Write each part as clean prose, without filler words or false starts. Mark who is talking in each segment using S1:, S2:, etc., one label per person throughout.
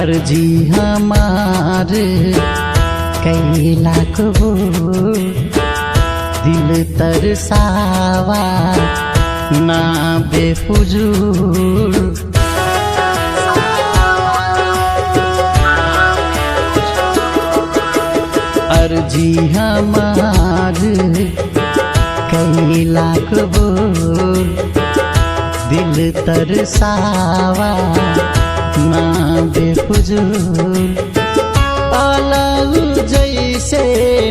S1: अर्जी हमार कई लाख हो, दिल तरसावा ना बेफुजूल। अर्जी हमार कई लाख बोल, दिल तरसावा ना बेफुजूल। अलग जैसे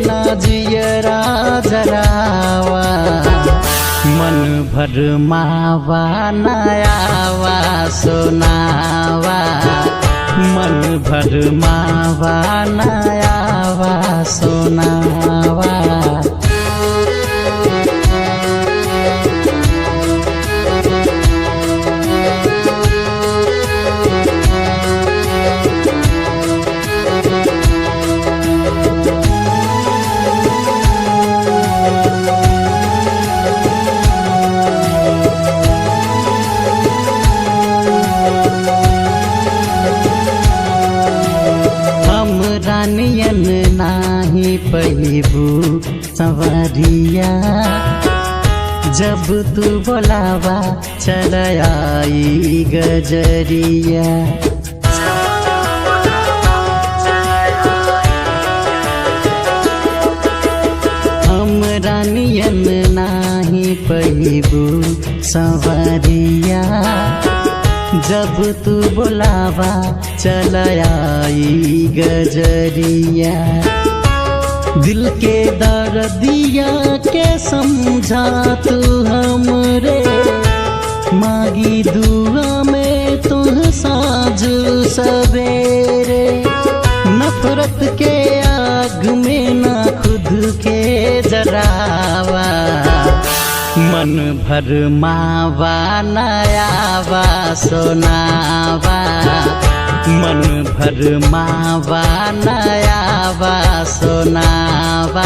S1: ना जियरा जरावा, मन भर मावा नयावा सुनावा, मन भर मावा नयावा सुनावा। रानियन नाही पहिबू संवरिया, जब तू बोलावा चल आई गजरिया। हम रानियन नाही पहिबू संवरिया, जब तू बोलावा चल आई गजरिया। दिल के दर्दिया के समझा तू हमरे, मांगी दुआ में तू साँझ सवेरे। नफरत के आग में ना खुद के जरावा, मन भर मावा नयावा सुनावा, मन भर मावा नयावा सुनावा।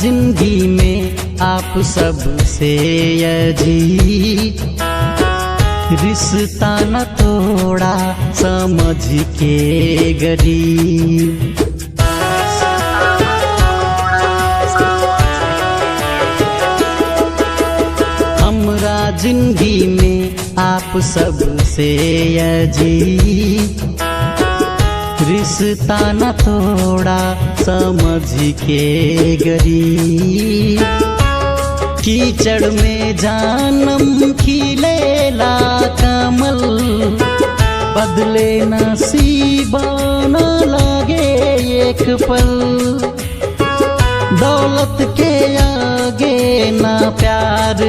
S1: जिंदगी में आप सबसे अजीब, रिश्ता न तोड़ा समझ के गरीब। हमरा जिंदगी में आप सबसे अजीब, रिश्ता न तोड़ा समझ के गरीब। कीचड़ में जानम खिलेला कमल, बदले नसीबा न लगे एक पल। दौलत के आगे न प्यार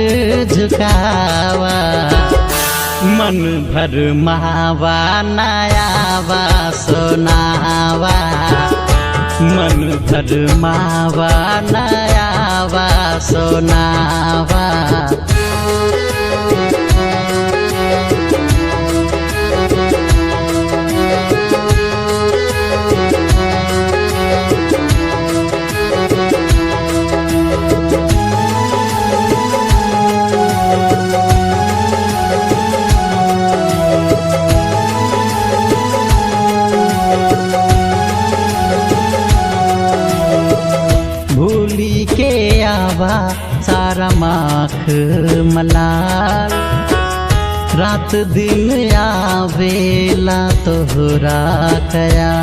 S1: झुकावा, मन भर मावा नयावा सुनावा, मन भर मावा नयावा सुनावा। सारा माख मलाल, रात दिन आवेला तोहरा कया।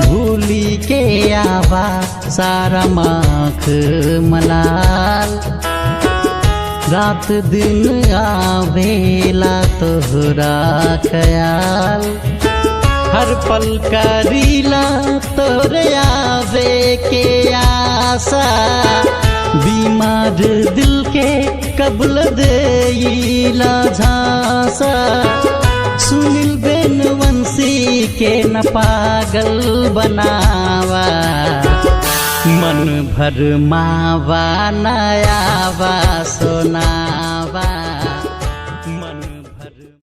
S1: भूली के आवा सारा माख मलाल, रात दिन आवेला तोहरा ख्याल। हर पल करीला तोरे आवे के आशा, बीमार दिल के कबल देला झांसा सुनील बेनवंशी के न पागल बनावा मन भर मावा नयावा सोनावा।